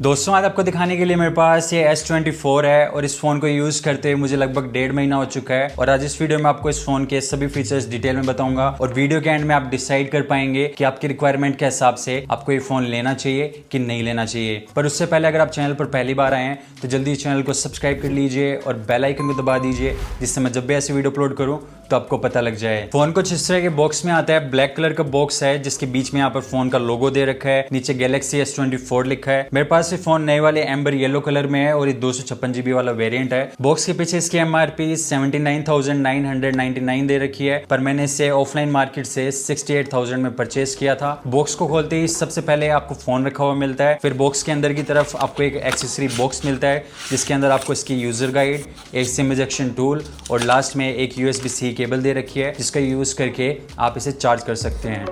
दोस्तों आज आपको दिखाने के लिए मेरे पास ये S24 है और इस फोन को यूज करते हुए मुझे लगभग 1.5 महीना हो चुका है। और आज इस वीडियो में आपको इस फोन के सभी फीचर्स डिटेल में बताऊंगा और वीडियो के एंड में आप डिसाइड कर पाएंगे कि आपकी रिक्वायरमेंट के हिसाब से आपको ये फोन लेना चाहिए कि नहीं लेना चाहिए। पर उससे पहले अगर आप चैनल पर पहली बार आए हैं तो जल्दी चैनल को सब्सक्राइब कर लीजिए और बेल आइकन को दबा दीजिए, जिससे मैं जब भी ऐसी वीडियो अपलोड करूँ तो आपको पता लग जाए। फोन कुछ इस तरह के बॉक्स में आता है, ब्लैक कलर का बॉक्स है जिसके बीच में यहाँ पर फोन का लोगो दे रखा है, नीचे गैलेक्सी S24 लिखा है। मेरे पास ये फोन नए वाले एम्बर येलो कलर में है और ये 256 GB वाला वेरिएंट है। बॉक्स के पीछे इसकी MRP 79,999 दे रखी है, पर मैंने इसे ऑफलाइन मार्केट से 68,000 में परचेज किया था। बॉक्स को खोलते ही सबसे पहले आपको फोन रखा हुआ मिलता है, फिर बॉक्स के अंदर की तरफ आपको एक एक्सेसरी बॉक्स मिलता है जिसके अंदर आपको इसकी यूजर गाइड, एक सिम इजेक्शन टूल और लास्ट में एक USB-C केबल दे रखी है जिसका यूज करके आप इसे चार्ज कर सकते हैं।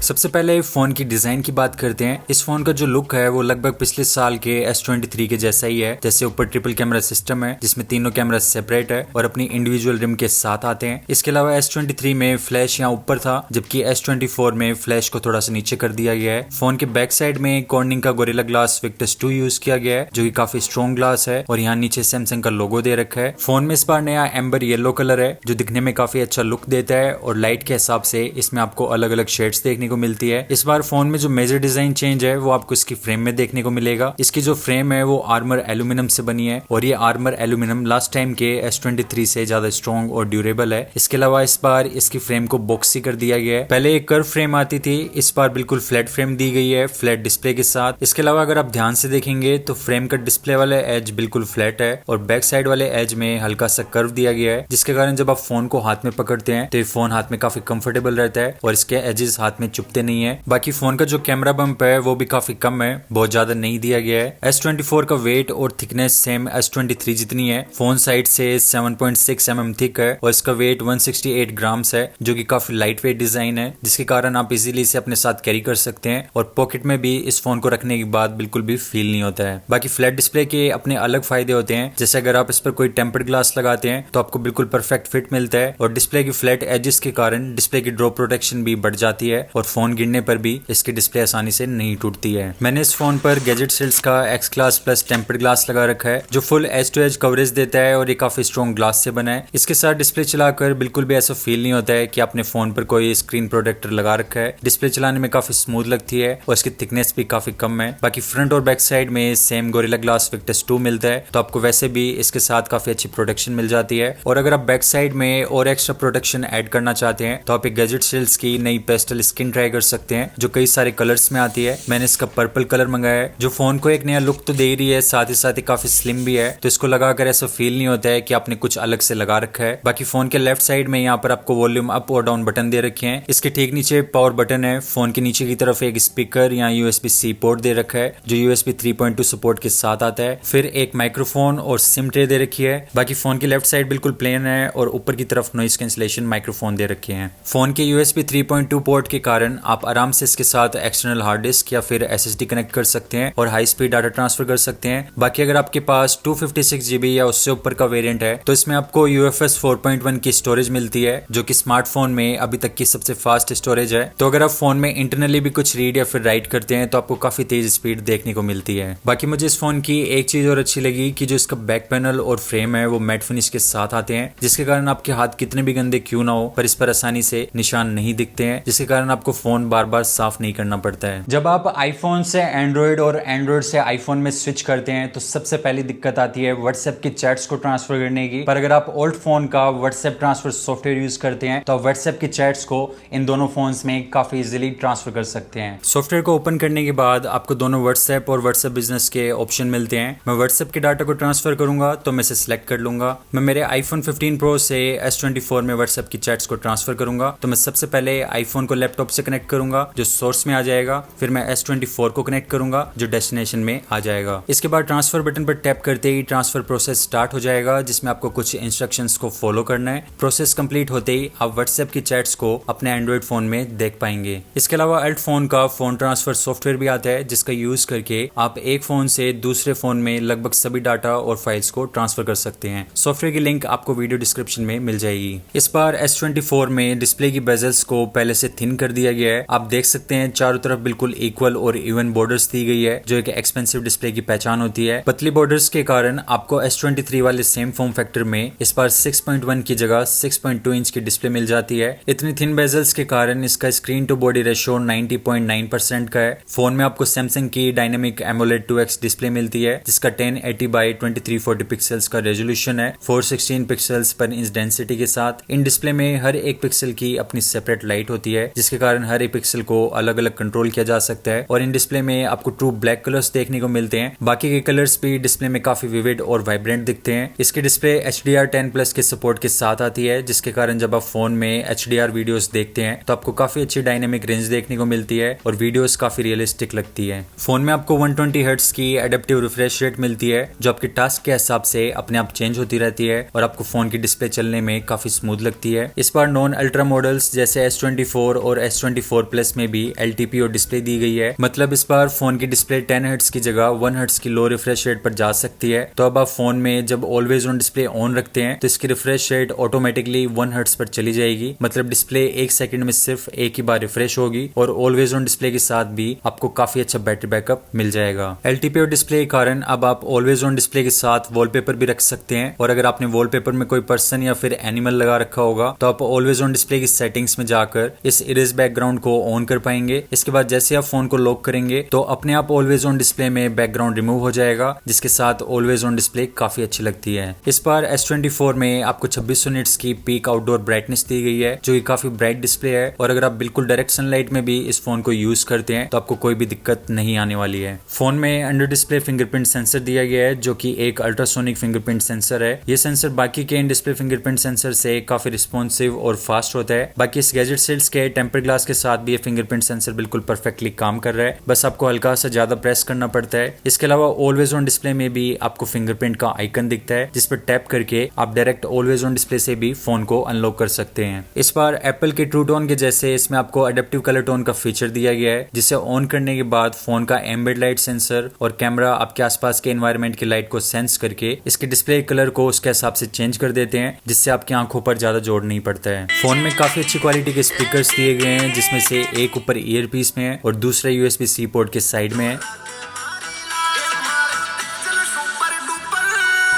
सबसे पहले फोन की डिजाइन की बात करते हैं। इस फोन का जो लुक है वो लगभग पिछले साल के S23 के जैसा ही है। जैसे ऊपर ट्रिपल कैमरा सिस्टम है जिसमें तीनों कैमरा सेपरेट है और अपनी इंडिविजुअल रिम के साथ आते हैं। इसके अलावा S23 में फ्लैश यहाँ ऊपर था, जबकि S24 में फ्लैश को थोड़ा सा नीचे कर दिया गया है। फोन के बैक साइड में कॉर्निंग का गोरिल्ला ग्लास विक्टस 2 यूज किया गया है जो कि काफी स्ट्रॉन्ग ग्लास है और यहाँ नीचे सैमसंग का लोगो दे रखा है। फोन में इस बार नया एम्बर येलो कलर है जो दिखने में काफी अच्छा लुक देता है और लाइट के हिसाब से इसमें आपको अलग अलग शेड्स देखने को मिलती है। इस बार फोन में जो मेजर डिजाइन चेंज है वो आपको इसकी फ्रेम में देखने को मिलेगा। इसकी जो फ्रेम है वो आर्मर एल्यूमिनियम से बनी है और ये आर्मर एल्यूमिनियम लास्ट टाइम के S23 से ज्यादा स्ट्रॉन्ग और ड्यूरेबल है। इसके अलावा इस बार इसकी फ्रेम को बॉक्सी कर दिया गया है। पहले एक कर्व फ्रेम आती थी, इस बार बिल्कुल फ्लैट फ्रेम दी गई है, फ्लैट डिस्प्ले के साथ। इसके अलावा अगर आप ध्यान से देखेंगे तो फ्रेम का डिस्प्ले वाले एज बिल्कुल फ्लैट है और बैक साइड वाले एज में हल्का सा कर्व दिया गया है, जिसके कारण जब आप फोन को हाथ में पकड़ते हैं तो ये फोन हाथ में काफी कंफर्टेबल रहता है और इसके एजेस हाथ में चुभते नहीं है। बाकी फोन का जो कैमरा बम्प है वो भी काफी कम है, बहुत ज्यादा नहीं दिया गया है। S24 का वेट और थिकनेस सेम S23 जितनी है। फोन साइड से 7.6 mm थिक है और इसका वेट 168 ग्राम्स है जो कि काफी लाइट वेट डिजाइन है, जिसके कारण आप इजीली इसे अपने साथ कैरी कर सकते हैं और पॉकेट में भी इस फोन को रखने के बाद बिल्कुल भी फील नहीं होता है। बाकी फ्लैट डिस्प्ले के अपने अलग फायदे होते हैं, जैसे अगर आप इस पर कोई टेम्पर्ड ग्लास लगाते हैं तो आपको बिल्कुल परफेक्ट फिट मिलता है और डिस्प्ले की फ्लैट एजेस के कारण डिस्प्ले की ड्रॉप प्रोटेक्शन भी बढ़ जाती है और फोन गिरने पर भी इसकी डिस्प्ले आसानी से नहीं टूटती है। मैंने इस फोन पर गैजेट सेल्स का X class plus tempered glass लगा रखा है जो full edge to edge coverage देता है और ये काफी स्ट्रॉन्ग ग्लास से बना है। इसके साथ डिस्प्ले चलाकर बिल्कुल भी ऐसा फील नहीं होता है कि आपने फोन पर कोई स्क्रीन प्रोटेक्टर लगा रखा है। डिस्प्ले चलाने में काफी स्मूथ लगती है और इसकी थिकनेस भी काफी कम है। बाकी फ्रंट और बैक साइड में सेम गोरिल्ला ग्लास विक्टस 2 मिलता है तो आपको वैसे भी इसके साथ काफी अच्छी प्रोटेक्शन मिल जाती है। और अगर आप बैक साइड में और एक्स्ट्रा प्रोटेक्शन ऐड करना चाहते हैं तो आप एक गैजेट सेल्स की नई पेस्टल स्किन ट्राई कर सकते हैं जो कई सारे कलर्स में आती है। मैंने इसका पर्पल कलर मंगाया है जो फोन को एक नया लुक तो दे ही रही है, साथ ही काफी स्लिम भी है, तो इसको लगाकर ऐसा फील नहीं होता है कि आपने कुछ अलग से लगा रखा है। बाकी फोन के लेफ्ट साइड में यहाँ पर आपको वॉल्यूम अप और डाउन बटन दे रखे हैं। इसके ठीक नीचे पावर बटन है। फोन के नीचे की तरफ एक स्पीकर या USB-C पोर्ट दे रखा है जो USB 3.2 सपोर्ट के साथ आता है। फिर एक माइक्रोफोन और सिम ट्रे दे रखी है। बाकी फोन की लेफ्ट साइड बिल्कुल प्लेन है और ऊपर की तरफ नॉइज कैंसिलेशन माइक्रोफोन दे रखे हैं। फोन के USB 3.2 पोर्ट के कारण आप आराम से इसके साथ एक्सटर्नल हार्ड डिस्क या फिर SSD कनेक्ट कर सकते हैं और हाई स्पीड डाटा ट्रांसफर कर सकते हैं। बाकी अगर आपके पास 256 GB या उससे ऊपर का वेरिएंट है तो इसमें आपको UFS 4.1 की स्टोरेज मिलती है जो कि स्मार्टफोन में अभी तक की सबसे फास्ट स्टोरेज है। तो अगर आप फोन में इंटरनली भी कुछ रीड या फिर राइट करते हैं तो आपको काफी तेज स्पीड देखने को मिलती है। बाकी मुझे इस फोन की एक चीज और अच्छी लगी कि जो इसका बैक पैनल और फ्रेम है वो मैट फिनिश के साथ आते हैं, जिसके कारण आपके हाथ कितने भी गंदे क्यों ना हो पर इस पर आसानी से निशान नहीं दिखते हैं, जिसके कारण आपको फोन बार बार साफ नहीं करना पड़ता है। जब आप आईफोन से एंड्रॉइड और एंड्रॉइड से आईफोन में स्विच करते हैं तो सबसे पहली दिक्कत आती है व्हाट्सएप की चैट्स को ट्रांसफर करने की। पर अगर आप ओल्ड फोन का व्हाट्सएप ट्रांसफर सॉफ्टवेयर यूज करते हैं तो आप व्हाट्सएप की चैट्स को इन दोनों फोन्स में काफी इजीली ट्रांसफर कर सकते हैं। सॉफ्टवेयर को ओपन करने के बाद आपको दोनों व्हाट्सएप और व्हाट्सएप बिजनेस के ऑप्शन मिलते हैं। मैं व्हाट्सएप के डाटा को ट्रांसफर करूंगा तो मैं इसे सिलेक्ट कर लूंगा। मैं मेरे iPhone 15 Pro से S24 में व्हाट्सएप की चैट्स को ट्रांसफर करूंगा तो मैं सबसे पहले आईफोन को लैपटॉप से कनेक्ट करूंगा जो सोर्स में आ जाएगा, फिर मैं S24 को कनेक्ट करूंगा जो डेस्टिनेशन में आ जाएगा। इसके बाद ट्रांसफर बटन पर टैप करते ही ट्रांसफर प्रोसेस स्टार्ट हो जाएगा, जिसमें आपको कुछ इंस्ट्रक्शंस को फॉलो करना है। प्रोसेस कंप्लीट होते ही आप व्हाट्सएप की चैट्स को अपने एंड्रॉइड फोन में देख पाएंगे। इसके अलावा अल्ट फोन का फोन ट्रांसफर सॉफ्टवेयर भी आता है, जिसका यूज करके आप एक फोन से दूसरे फोन में लगभग सभी डाटा और फाइल्स को ट्रांसफर कर सकते हैं। सॉफ्टवेयर की लिंक आपको वीडियो डिस्क्रिप्शन में मिल जाएगी। इस बार S24 में डिस्प्ले की बेजल्स को पहले से थिन कर दिया गया है। आप देख सकते हैं चारों तरफ बिल्कुल इक्वल और इवन बॉर्डर्स दी गई है, जो एक एक्सपेंसिव डिस्प्ले की पहचान होती है। पतली बॉर्डर्स के कारण आपको S23 वाले सेम फॉर्म फैक्टर में इस बार 6.1 की जगह 6.2 इंच की डिस्प्ले मिल जाती है। इतनी थिन बेजल्स के कारण इसका स्क्रीन टू बॉडी रेशियो 90.9% का है। फोन में आपको सैमसंग की डायनेमिक एमोलेड 2x डिस्प्ले मिलती है, जिसका 1080 बाई 2340 पिक्सल्स का रेजोल्यूशन है, 416 पिक्सल्स पर इंच डेंसिटी के साथ। इन डिस्प्ले में हर एक पिक्सल की अपनी सेपरेट लाइट होती है, जिसके कारण हर एक पिक्सल को अलग अलग कंट्रोल किया जा सकता है। और इन डिस्प्ले में आपको ट्रू ब्लैक कलर्स देखने को मिलते हैं। बाकी के कलर्स भी डिस्प्ले में काफी विविड और वाइब्रेंट दिखते हैं। इसकी डिस्प्ले HDR10+ के सपोर्ट के साथ आती है, जिसके कारण जब आप फोन में HDR वीडियोस देखते हैं तो आपको काफी अच्छी डायनेमिक रेंज देखने को मिलती है और वीडियोस काफी रियलिस्टिक लगती है। फोन में आपको 120 हर्ट्ज की एडेप्टिव रिफ्रेश रेट मिलती है, जो आपके टास्क के हिसाब से अपने आप चेंज होती रहती है और आपको फोन की डिस्प्ले चलने में काफी स्मूथ लगती है। इस बार नॉन अल्ट्रा मॉडल्स जैसे S24 और S24 Plus में भी LTPO डिस्प्ले दी गई है। मतलब इस बार फोन की डिस्प्ले 10 हर्ट्ज की जगह 1 हर्ट्ज की लो रिफ्रेश रेट पर जा सकती है। तो अब आप फोन में जब ऑलवेज ऑन डिस्प्ले ऑन रखते हैं तो इसकी रिफ्रेश रेट ऑटोमेटिकली 1 हर्ट्ज पर चली जाएगी। मतलब डिस्प्ले 1 सेकंड में सिर्फ एक ही बार रिफ्रेश होगी और ऑलवेज ऑन डिस्प्ले के साथ भी आपको काफी अच्छा बैटरी बैकअप मिल जाएगा। LTPO डिस्प्ले के कारण अब आप ऑलवेज ऑन डिस्प्ले के साथ वॉलपेपर भी रख सकते हैं, और अगर आपने वॉलपेपर में कोई पर्सन या फिर एनिमल लगा रखा होगा तो आप ऑलवेज ऑन डिस्प्ले की सेटिंग्स में जाकर इस इरेज बैकग्राउंड को ऑन कर पाएंगे। इसके बाद जैसे आप फोन को लॉक करेंगे तो अपने आप ऑलवेज ऑन डिस्प्ले में बैकग्राउंड रिमूव हो जाएगा, जिसके साथ ऑलवेज ऑन डिस्प्ले काफी अच्छी लगती है। इस बार S24 में आपको 2600 निट्स की पीक आउटडोर ब्राइटनेस दी गई है, जो कि काफी ब्राइट डिस्प्ले है। और अगर आप बिल्कुल डायरेक्ट सनलाइट में भी इस फोन को यूज करते हैं तो आपको कोई भी दिक्कत नहीं आने वाली है। फोन में अंडर डिस्प्ले फिंगरप्रिंट सेंसर दिया गया है, जो कि एक अल्ट्रासोनिक फिंगरप्रिंट सेंसर है। ये सेंसर बाकी के इन डिस्प्ले फिंगरप्रिंट सेंसर से काफी रिस्पॉन्सिव और फास्ट होता है। बाकी इस गैजेट सेल्स के टेम्पर ग्लास के साथ भी ये फिंगरप्रिंट सेंसर बिल्कुल परफेक्टली काम कर रहा है, बस आपको हल्का सा ज्यादा प्रेस करना पड़ता है। इसके अलावा ऑलवेज ऑन डिस्प्ले में भी आपको फिंगरप्रिंट का आइकन दिखता है, जिस पर टैप करके आप डायरेक्ट ऑलवेज ऑन डिस्प्ले से भी फोन को अनलॉक कर सकते हैं। इस बार एप्पल के ट्रू टोन के जैसे इसमें आपको अडेप्टिव कलर टोन का फीचर दिया गया है, जिसे ऑन करने के बाद फोन का एम्बेड लाइट सेंसर और कैमरा आपके आसपास के एनवायरनमेंट की लाइट को सेंस करके इसके डिस्प्ले कलर को उसके हिसाब से चेंज कर देते हैं, जिससे आपकी आंखों पर ज्यादा जोर नहीं पड़ता है। फोन में काफी अच्छी क्वालिटी के स्पीकर्स दिए गए हैं, जिसमें से एक ऊपर ईयरपीस में है और दूसरा USB-C पोर्ट के साइड में है।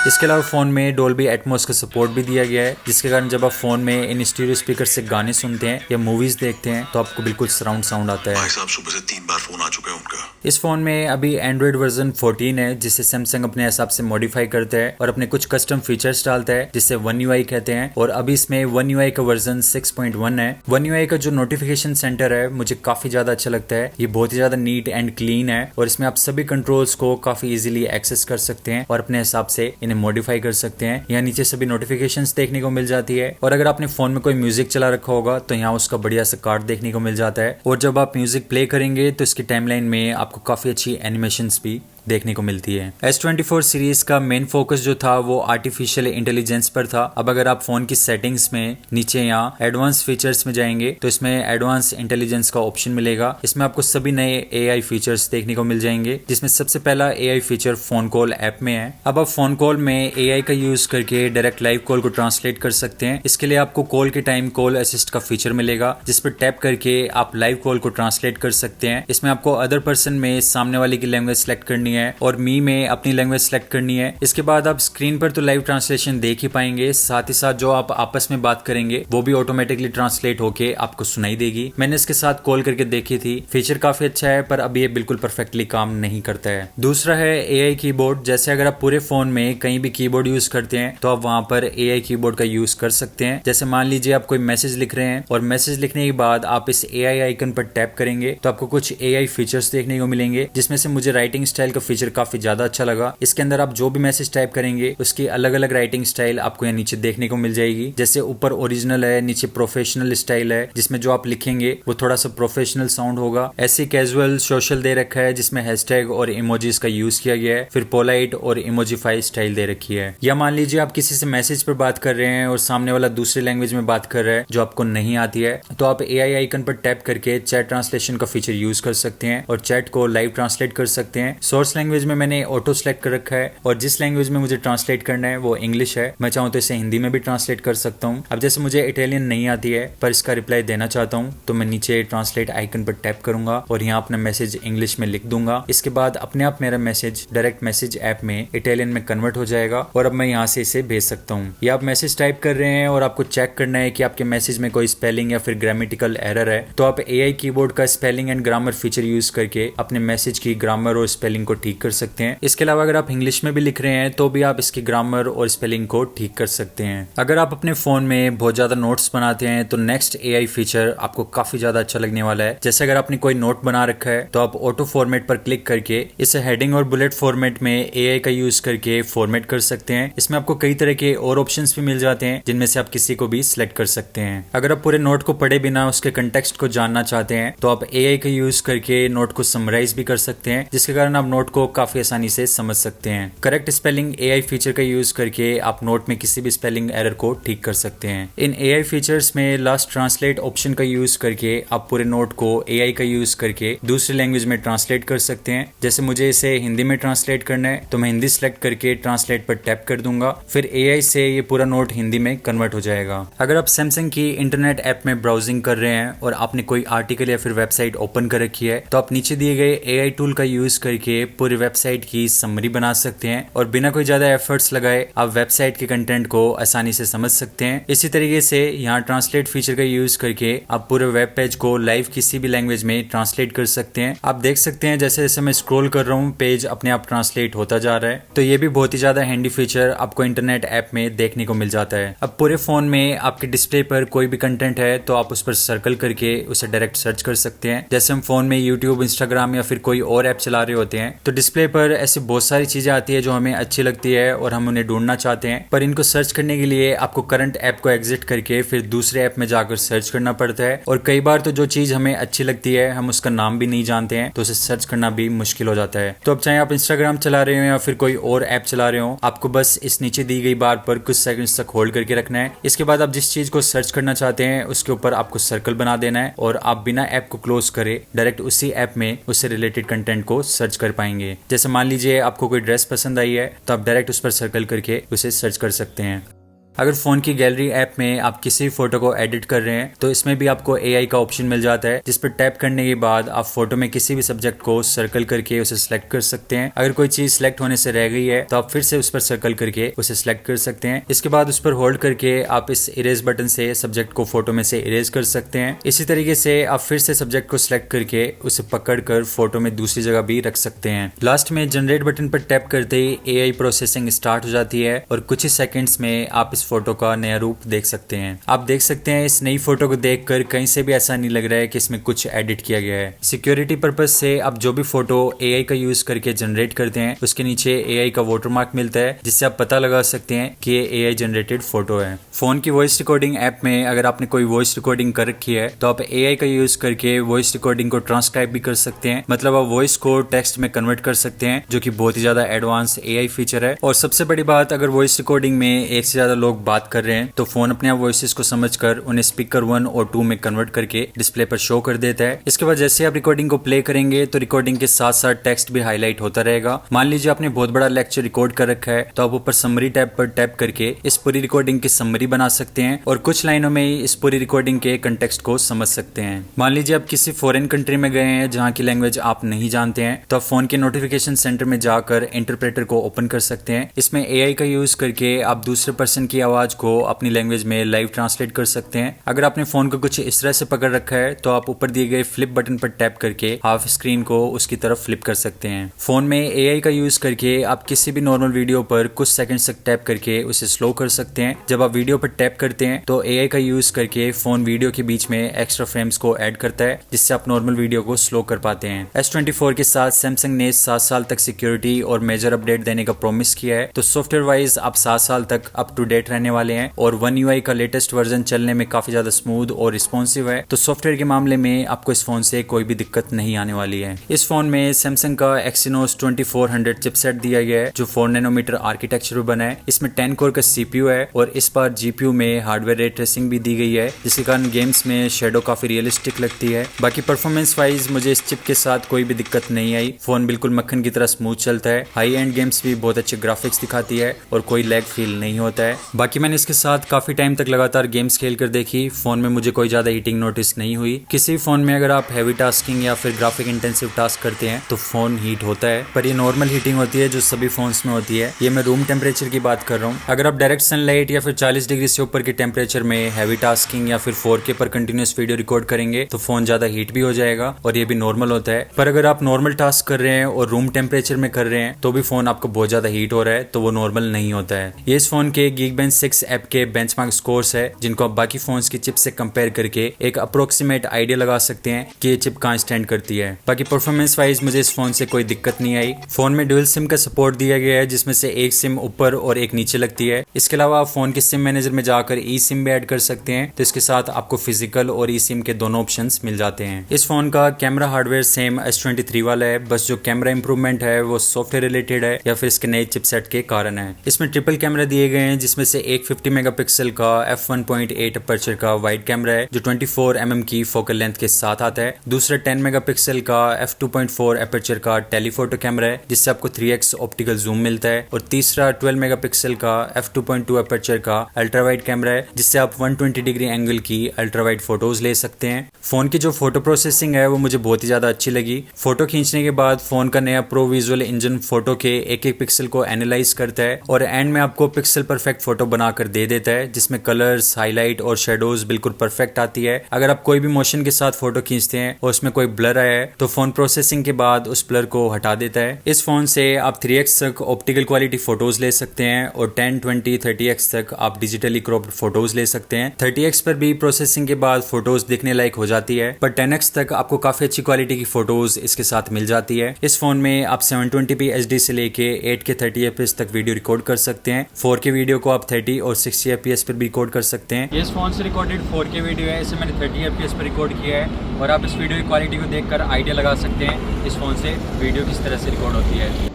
इसके अलावा फोन में डोल्बी एटमॉस का सपोर्ट भी दिया गया है, जिसके कारण जब आप फोन में इन स्टीरियो स्पीकर से गाने सुनते हैं या मूवीज देखते हैं तो आपको बिल्कुल सराउंड साउंड आता है। भाई साहब सुबह से 3 बार फोन आ चुका है उनका। इस फोन में अभी एंड्रॉइड वर्जन 14 है, जिसे सैमसंग अपने हिसाब से मॉडिफाई करता है और अपने कुछ कस्टम फीचर्स डालता है, जिसे One UI कहते हैं। और अभी इसमें One UI का वर्जन 6.1 है। One UI का जो नोटिफिकेशन सेंटर है मुझे काफी ज्यादा अच्छा लगता है। ये बहुत ही ज्यादा नीट एंड क्लीन है और इसमें आप सभी कंट्रोल्स को काफी इजीली एक्सेस कर सकते हैं और अपने हिसाब से इन्हें मॉडिफाई कर सकते हैं। यहाँ नीचे सभी नोटिफिकेशंस देखने को मिल जाती है, और अगर आपने फोन में कोई म्यूजिक चला रखा होगा तो यहाँ उसका बढ़िया सा कार्ड देखने को मिल जाता है। और जब आप म्यूजिक प्ले करेंगे तो इसकी टाइमलाइन में आपको काफी अच्छी एनिमेशंस भी देखने को मिलती है। S24 सीरीज का मेन फोकस जो था वो आर्टिफिशियल इंटेलिजेंस पर था। अब अगर आप फोन की सेटिंग्स में नीचे यहाँ एडवांस फीचर्स में जाएंगे तो इसमें एडवांस इंटेलिजेंस का ऑप्शन मिलेगा। इसमें आपको सभी नए AI फीचर्स देखने को मिल जाएंगे, जिसमें सबसे पहला AI feature phone call app में है। अब आप फोन कॉल में AI का यूज करके डायरेक्ट लाइव कॉल को ट्रांसलेट कर सकते हैं। इसके लिए आपको कॉल के टाइम कॉल असिस्ट का फीचर मिलेगा, जिस पर टैप करके आप लाइव कॉल को ट्रांसलेट कर सकते हैं। इसमें आपको अदर पर्सन में सामने वाले की लैंग्वेज सेलेक्ट करनी है और मी में अपनी लैंग्वेज सेलेक्ट करनी है। इसके बाद आप स्क्रीन पर तो लाइव ट्रांसलेशन देख ही पाएंगे, साथ ही साथ जो आप आपस में बात करेंगे वो भी ऑटोमेटिकली ट्रांसलेट होके आपको सुनाई देगी। मैंने इसके साथ कॉल करके देखी थी, फीचर काफी अच्छा है, पर अभी ये बिल्कुल परफेक्टली काम नहीं करता है। दूसरा है AI कीबोर्ड। जैसे अगर आप पूरे फोन में कहीं भी कीबोर्ड यूज करते हैं तो आप वहां पर AI कीबोर्ड का यूज कर सकते हैं। जैसे मान लीजिए आप कोई मैसेज लिख रहे हैं और मैसेज लिखने के बाद आप इस AI आइकन पर टैप करेंगे तो आपको कुछ AI फीचर्स देखने को मिलेंगे, जिसमें से मुझे राइटिंग स्टाइल का फीचर काफी ज्यादा अच्छा लगा। इसके अंदर आप जो भी मैसेज टाइप करेंगे उसकी अलग अलग राइटिंग स्टाइल आपको यहाँ नीचे देखने को मिल जाएगी। जैसे ऊपर ओरिजिनल है, नीचे प्रोफेशनल स्टाइल है जिसमें जो आप लिखेंगे वो थोड़ा सा प्रोफेशनल साउंड होगा। ऐसे कैजुअल सोशल दे रखा है जिसमें हैशटैग और इमोजीज का यूज किया गया है। फिर पोलाइट और इमोजीफाई स्टाइल दे रखी है। या मान लीजिए आप किसी से मैसेज पर बात कर रहे हैं और सामने वाला दूसरी लैंग्वेज में बात कर रहा है जो आपको नहीं आती है, तो आप AI आइकन पर टैप करके चैट ट्रांसलेशन का फीचर यूज कर सकते हैं और चैट को लाइव ट्रांसलेट कर सकते हैं। सोर्स लैंग्वेज में मैंने ऑटो सेलेक्ट कर रखा है और जिस लैंग्वेज में मुझे ट्रांसलेट करना है वो इंग्लिश है। मैं चाहूँ तो इसे हिंदी में भी ट्रांसलेट कर सकता हूँ। अब जैसे मुझे इटालियन नहीं आती है पर इसका रिप्लाई देना चाहता हूँ तो मैं नीचे ट्रांसलेट आइकन पर टैप करूंगा और यहाँ अपना मैसेज इंग्लिश में लिख दूंगा। इसके बाद अपने आप मेरा मैसेज डायरेक्ट मैसेज ऐप में इटालियन में कन्वर्ट हो जाएगा और अब मैं यहाँ से इसे भेज सकता हूँ। या आप मैसेज टाइप कर रहे हैं और आपको चेक करना है कि आपके मैसेज में कोई स्पेलिंग या फिर ग्रामेटिकल एरर है, तो आप AI कीबोर्ड का spelling and grammar feature use करके अपने मैसेज की ग्रामर और स्पेलिंग को ठीक कर सकते हैं। इसके अलावा अगर आप इंग्लिश में भी लिख रहे हैं तो भी आप इसकी ग्रामर और स्पेलिंग को ठीक कर सकते हैं। अगर आप अपने फोन में बहुत ज्यादा नोट्स बनाते हैं तो नेक्स्ट AI फीचर आपको काफी ज्यादा अच्छा लगने वाला है। जैसे अगर आपने कोई नोट बना रखा है तो आप ऑटो फॉर्मेट पर क्लिक करके इसे हेडिंग और बुलेट फॉर्मेट में AI का यूज करके फॉर्मेट कर सकते हैं। इसमें आपको कई तरह के और ऑप्शंस भी मिल जाते हैं जिनमें से आप किसी को भी सिलेक्ट कर सकते हैं। अगर आप पूरे नोट को पढ़े बिना उसके कंटेक्स्ट को जानना चाहते हैं तो आप AI का यूज करके नोट को समराइज भी कर सकते हैं, जिसके कारण आप नोट को काफी आसानी से समझ सकते हैं। करेक्ट स्पेलिंग AI फीचर का यूज करके आप नोट में किसी भी स्पेलिंग एरर को ठीक कर सकते हैं। इन AI फीचर्स में लास्ट ट्रांसलेट ऑप्शन का यूज करके आप पूरे नोट को AI का यूज करके दूसरी लैंग्वेज में ट्रांसलेट कर सकते हैं। जैसे मुझे इसे हिंदी में ट्रांसलेट करना है तो मैं हिंदी सेलेक्ट करके ट्रांसलेट पर टैप कर दूंगा, फिर AI से ये पूरा नोट हिंदी में कन्वर्ट हो जाएगा। अगर आप सैमसंग की इंटरनेट ऐप में ब्राउजिंग कर रहे हैं और आपने कोई आर्टिकल या फिर वेबसाइट ओपन कर रखी है तो आप नीचे दिए गए AI टूल का यूज करके पूरी वेबसाइट की समरी बना सकते हैं और बिना कोई ज्यादा एफर्ट्स लगाए आप वेबसाइट के कंटेंट को आसानी से समझ सकते हैं। इसी तरीके से यहाँ ट्रांसलेट फीचर का यूज करके आप पूरे वेब पेज को लाइव किसी भी लैंग्वेज में ट्रांसलेट कर सकते हैं। आप देख सकते हैं जैसे जैसे मैं स्क्रॉल कर रहा हूँ पेज अपने आप ट्रांसलेट होता जा रहा है। तो ये भी बहुत ही ज्यादा हैंडी फीचर आपको इंटरनेट ऐप में देखने को मिल जाता है। अब पूरे फोन में आपके डिस्प्ले पर कोई भी कंटेंट है तो आप उस पर सर्कल करके उसे डायरेक्ट सर्च कर सकते हैं। जैसे हम फोन में यूट्यूब, इंस्टाग्राम या फिर कोई और ऐप चला रहे होते हैं तो डिस्प्ले पर ऐसी बहुत सारी चीजें आती है जो हमें अच्छी लगती है और हम उन्हें ढूंढना चाहते हैं, पर इनको सर्च करने के लिए आपको करंट ऐप को एग्जिट करके फिर दूसरे ऐप में जाकर सर्च करना पड़ता है। और कई बार तो जो चीज हमें अच्छी लगती है हम उसका नाम भी नहीं जानते हैं तो उसे सर्च करना भी मुश्किल हो जाता है। तो अब चाहे आप इंस्टाग्राम चला रहे हो या फिर कोई और ऐप चला रहे हो, आपको बस इस नीचे दी गई बार पर कुछ सेकंड्स तक होल्ड करके रखना है। इसके बाद आप जिस चीज को सर्च करना चाहते हैं उसके ऊपर आपको सर्कल बना देना है और आप बिना ऐप को क्लोज करे डायरेक्ट उसी ऐप में उससे रिलेटेड कंटेंट को सर्च कर पाएंगे। जैसे मान लीजिए आपको कोई ड्रेस पसंद आई है तो आप डायरेक्ट उस पर सर्कल करके उसे सर्च कर सकते हैं। अगर फोन की गैलरी ऐप में आप किसी फोटो को एडिट कर रहे हैं तो इसमें भी आपको AI का ऑप्शन मिल जाता है, जिस पर टैप करने के बाद आप फोटो में किसी भी सब्जेक्ट को सर्कल करके उसे सिलेक्ट कर सकते हैं। अगर कोई चीज सिलेक्ट होने से रह गई है तो आप फिर से उस पर सर्कल करके उसे सिलेक्ट कर सकते हैं। इसके बाद उस पर होल्ड करके आप इस इरेज बटन से सब्जेक्ट को फोटो में से इरेज कर सकते हैं। इसी तरीके से आप फिर से सब्जेक्ट को सिलेक्ट करके उसे पकड़ कर फोटो में दूसरी जगह भी रख सकते हैं। लास्ट में जनरेट बटन पर टैप करते ही AI प्रोसेसिंग स्टार्ट हो जाती है और कुछ ही सेकेंड्स में आप इस फोटो का नया रूप देख सकते हैं। आप देख सकते हैं इस नई फोटो को देखकर कहीं से भी ऐसा नहीं लग रहा है कि इसमें कुछ एडिट किया गया है। सिक्योरिटी पर्पस से आप जो भी फोटो AI का यूज करके जनरेट करते हैं उसके नीचे AI का वाटरमार्क मिलता है, जिससे आप पता लगा सकते हैं कि ये AI जनरेटेड फोटो है। फोन की वॉइस रिकॉर्डिंग ऐप में अगर आपने कोई वॉइस रिकॉर्डिंग कर रखी है तो आप AI का यूज करके वॉइस रिकॉर्डिंग को ट्रांसक्राइब भी कर सकते हैं, मतलब आप वॉइस को टेक्स्ट में कन्वर्ट कर सकते हैं, जो कि बहुत ही ज्यादा एडवांस AI फीचर है। और सबसे बड़ी बात, अगर वॉइस रिकॉर्डिंग में एक से ज्यादा लोग बात कर रहे हैं तो फोन अपने आप वॉइसेस को समझकर उन्हें स्पीकर 1 और 2 में कन्वर्ट करके डिस्प्ले पर शो कर देता है। इसके बाद जैसे आप रिकॉर्डिंग को प्ले करेंगे तो रिकॉर्डिंग के साथ साथ टेक्स्ट भी हाईलाइट होता रहेगा। मान लीजिए आपने बहुत बड़ा लेक्चर रिकॉर्ड कर रखा है तो आप ऊपर समरी टैब पर टैप करके इस पूरी रिकॉर्डिंग की समरी बना सकते हैं और कुछ लाइनों में ही इस पूरी रिकॉर्डिंग के कंटेक्स्ट को समझ सकते हैं। मान लीजिए आप किसी फॉरेन कंट्री में गए हैं जहाँ की लैंग्वेज आप नहीं जानते हैं तो आप फोन के नोटिफिकेशन सेंटर में जाकर इंटरप्रेटर को ओपन कर सकते हैं। इसमें AI का यूज करके आप दूसरे पर्सन की की आवाज को अपनी लैंग्वेज में लाइव ट्रांसलेट कर सकते हैं। अगर आपने फोन को कुछ इस तरह से पकड़ रखा है तो आप ऊपर दिए गए फ्लिप बटन पर टैप करके हाफ स्क्रीन को उसकी तरफ फ्लिप कर सकते हैं। फोन में AI का यूज करके आप किसी भी नॉर्मल वीडियो पर कुछ सेकंड्स तक टैप करके उसे स्लो कर सकते हैं। जब आप वीडियो पर टैप करते हैं तो AI का यूज करके फोन वीडियो के बीच में एक्स्ट्रा फ्रेम्स को ऐड करता है, जिससे आप नॉर्मल वीडियो को स्लो कर पाते हैं। S24 के साथ सैमसंग ने 7 साल तक सिक्योरिटी और मेजर अपडेट देने का प्रॉमिस किया है, तो सॉफ्टवेयर वाइज आप 7 साल तक अप टू डेट रहने वाले हैं और One UI का लेटेस्ट वर्जन चलने में काफी ज्यादा स्मूथ और रिस्पॉन्सिव है, तो सॉफ्टवेयर के मामले में आपको इस फोन से कोई भी दिक्कत नहीं आने वाली है। इस फोन में सैमसंग का Exynos 2400 चिपसेट दिया गया है जो 4 नैनोमीटर आर्किटेक्चर पर बना है। इसमें 10 कोर का CPU है और इस बार GPU में हार्डवेयर रे ट्रेसिंग भी दी गई है, जिसके कारण गेम्स में शेडो काफी रियलिस्टिक लगती है। बाकी परफॉर्मेंस वाइज मुझे इस चिप के साथ कोई भी दिक्कत नहीं आई। फोन बिल्कुल मक्खन की तरह स्मूथ चलता है, हाई एंड गेम्स भी बहुत अच्छे ग्राफिक्स दिखाती है और कोई लैग फील नहीं होता है। बाकी मैंने इसके साथ काफी टाइम तक लगातार गेम्स खेल कर देखी, फोन में मुझे कोई ज्यादा हीटिंग नोटिस नहीं हुई। किसी फोन में अगर आप हैवी टास्किंग या फिर ग्राफिक इंटेंसिव टास्क करते हैं तो फोन हीट होता है, पर ये नॉर्मल हीटिंग होती है जो सभी फोन्स में होती है। ये मैं रूम टेम्परेचर की बात कर रहा हूँ। अगर आप डायरेक्ट सनलाइट या फिर 40 डिग्री से ऊपर के टेम्परेचर में हैवी टास्किंग या फिर 4K पर कंटिन्यूस वीडियो रिकॉर्ड करेंगे तो फोन ज्यादा हीट भी हो जाएगा और ये भी नॉर्मल होता है। पर अगर आप नॉर्मल टास्क कर रहे हैं और रूम टेम्परेचर में कर रहे हैं तो भी फोन आपको बहुत ज्यादा हीट हो रहा है, तो वो नॉर्मल नहीं होता है। ये इस फोन के Geekbench 6 ऐप के बेंचमार्क स्कोर्स है, जिनको आप बाकी फोन्स की चिप से कंपेयर करके एक अप्रोक्सीमेट आइडिया लगा सकते हैं कि ये चिप कहाँ स्टैंड करती है। बाकी परफॉर्मेंस वाइज मुझे इस फोन से कोई दिक्कत नहीं आई। फोन में डुअल सिम का सपोर्ट दिया गया है, जिसमें से एक सिम ऊपर और एक नीचे लगती है। इसके अलावा आप फोन के सिम मैनेजर में जाकर ई सिम भी ऐड कर सकते हैं, तो इसके साथ आपको फिजिकल और ई सिम के दोनों ऑप्शंस मिल जाते हैं। इस फोन का कैमरा हार्डवेयर सेम S23 वाला है, बस जो कैमरा इंप्रूवमेंट है वो सॉफ्टवेयर रिलेटेड है या फिर इसके नए चिपसेट के कारण है। इसमें ट्रिपल कैमरा दिए गए हैं, जिसमें से एक 50 मेगापिक्सल का f1.8 अपर्चर का वाइड कैमरा है जो 24 mm की फोकल लेंथ के साथ आता है। दूसरा 10 मेगापिक्सल का f2.4 अपर्चर का टेलीफोटो कैमरा है, जिससे आपको 3x ऑप्टिकल जूम मिलता है। और तीसरा 12 मेगापिक्सल का f2.2 अपर्चर का अल्ट्रा वाइड कैमरा है, जिससे आप 120 डिग्री एंगल की अल्ट्रा वाइड फोटोज ले सकते हैं। फोन की जो फोटो प्रोसेसिंग है वो मुझे बहुत ही ज्यादा अच्छी लगी। फोटो खींचने के बाद फोन का नया प्रो विजुअल इंजन फोटो के एक एक पिक्सल को एनालाइज करता है और एंड में आपको पिक्सल परफेक्ट फोटो बनाकर दे देता है, जिसमें कलर्स, हाईलाइट और शेडोज बिल्कुल परफेक्ट आती है। अगर आप कोई भी मोशन के साथ फोटो खींचते हैं और उसमें कोई ब्लर आया है तो फोन प्रोसेसिंग के बाद उस ब्लर को हटा देता है। इस फोन से आप 3x तक ऑप्टिकल क्वालिटी फोटोज ले सकते हैं और 10, 20, 30x तक आप डिजिटली क्रॉप्ड फोटोज ले सकते हैं। 30x पर भी प्रोसेसिंग के बाद फोटोज दिखने लायक हो जाती है, पर 10x तक आपको काफी अच्छी क्वालिटी की फोटोज इसके साथ मिल जाती है। इस फोन में आप 720p HD से लेके 8K 30fps तक वीडियो रिकॉर्ड कर सकते हैं। 4K वीडियो को आप 30 और 60 fps पर भी रिकॉर्ड कर सकते हैं। ये इस फोन से रिकॉर्डेड 4K वीडियो है, इसे मैंने 30 fps पर रिकॉर्ड किया है और आप इस वीडियो की क्वालिटी को देखकर आइडिया लगा सकते हैं इस फोन से वीडियो किस तरह से रिकॉर्ड होती है।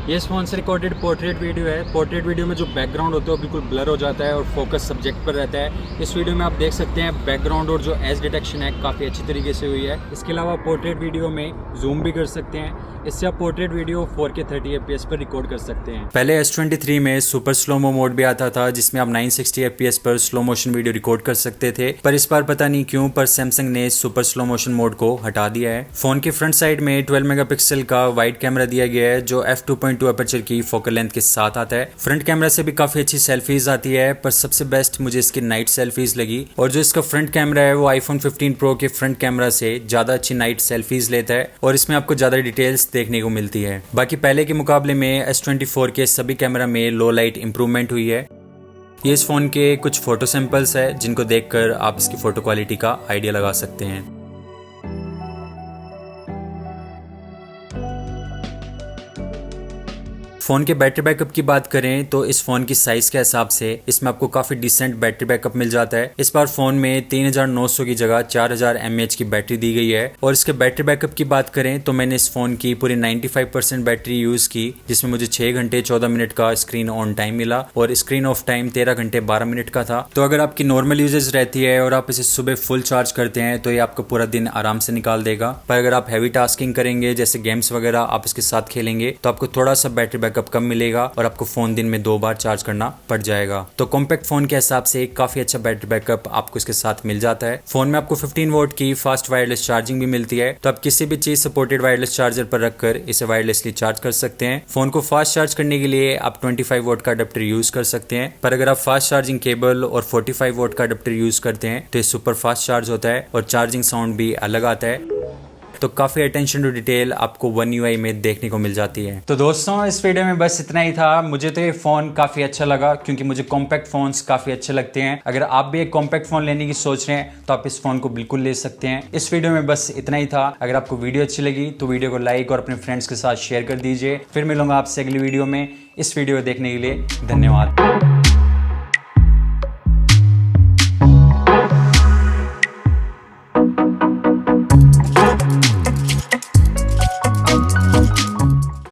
ये इस फोन से रिकॉर्डेड पोर्ट्रेट वीडियो है। पोर्ट्रेट वीडियो में जो बैकग्राउंड होता है वो बिल्कुल ब्लर हो जाता है और फोकस सब्जेक्ट पर रहता है। इस वीडियो में आप देख सकते हैं बैकग्राउंड और जो एज डिटेक्शन है काफ़ी अच्छी तरीके से हुई है। इसके अलावा पोर्ट्रेट वीडियो में जूम भी कर सकते हैं, इससे आप पोर्ट्रेट वीडियो 4K 30 fps पर रिकॉर्ड कर सकते हैं। पहले S23 में सुपर स्लोमो मोड भी आता था, जिसमें आप 960 fps पर स्लो मोशन वीडियो रिकॉर्ड कर सकते थे, पर इस बार पता नहीं क्यों पर सैमसंग ने सुपर स्लो मोशन मोड को हटा दिया है। फोन के फ्रंट साइड में 12 मेगापिक्सल का वाइड कैमरा दिया गया है जो f2.2 अपर्चर की फोकल लेंथ के साथ आता है। फ्रंट कैमरा से भी काफी अच्छी सेल्फीज आती है, पर सबसे बेस्ट मुझे इसकी नाइट सेल्फीज लगी और जो इसका फ्रंट कैमरा है वो iPhone 15 Pro के फ्रंट कैमरा से ज्यादा अच्छी नाइट सेल्फीज लेता है और इसमें आपको ज्यादा डिटेल्स देखने को मिलती है। बाकी पहले के मुकाबले में S24 के सभी कैमरा में लो लाइट इंप्रूवमेंट हुई है। ये इस फोन के कुछ फोटो सैंपल्स है जिनको देखकर आप इसकी फोटो क्वालिटी का आइडिया लगा सकते हैं। फोन के बैटरी बैकअप की बात करें तो इस फोन की साइज के हिसाब से इसमें आपको काफी डिसेंट बैटरी बैकअप मिल जाता है। इस बार फोन में 3900 की जगह 4000 mAh की बैटरी दी गई है और इसके बैटरी बैकअप की बात करें तो मैंने इस फोन की पूरी 95% बैटरी यूज की, जिसमें मुझे 6 घंटे 14 मिनट का स्क्रीन ऑन टाइम मिला और स्क्रीन ऑफ टाइम 13 घंटे 12 मिनट का था। तो अगर आपकी नॉर्मल यूजेज रहती है और आप इसे सुबह फुल चार्ज करते हैं तो ये आपको पूरा दिन आराम से निकाल देगा, पर अगर आप हैवी टास्किंग करेंगे जैसे गेम्स वगैरह आप इसके साथ खेलेंगे तो आपको थोड़ा सा बैटरी बैकअप बैकअप कम मिलेगा और आपको फोन दिन में 2 बार चार्ज करना पड़ जाएगा। तो कॉम्पैक्ट फोन के हिसाब से काफी अच्छा बैटरी बैकअप आपको इसके साथ मिल जाता है। फोन में आपको 15 वोल्ट की फास्ट वायरलेस चार्जिंग भी मिलती है, तो आप किसी भी चीज सपोर्टेड वायरलेस चार्जर पर रखकर इसे वायरलेसली चार्ज कर सकते हैं। फोन को फास्ट चार्ज करने के लिए आप 25 वोल्ट का अडेप्टर यूज कर सकते हैं, पर अगर आप फास्ट चार्जिंग केबल और 45 वोल्ट का अडेप्टर यूज करते हैं तो ये सुपर फास्ट चार्ज होता है और चार्जिंग साउंड भी अलग आता है। तो काफी अटेंशन टू डिटेल आपको One UI में देखने को मिल जाती है। तो दोस्तों इस वीडियो में बस इतना ही था। मुझे तो ये फोन काफी अच्छा लगा क्योंकि मुझे कॉम्पैक्ट फोन्स काफी अच्छे लगते हैं। अगर आप भी एक कॉम्पैक्ट फोन लेने की सोच रहे हैं तो आप इस फोन को बिल्कुल ले सकते हैं। इस वीडियो में बस इतना ही था। अगर आपको वीडियो अच्छी लगी तो वीडियो को लाइक और अपने फ्रेंड्स के साथ शेयर कर दीजिए। फिर मिलूंगा आपसे अगली वीडियो में। इस वीडियो को देखने के लिए धन्यवाद।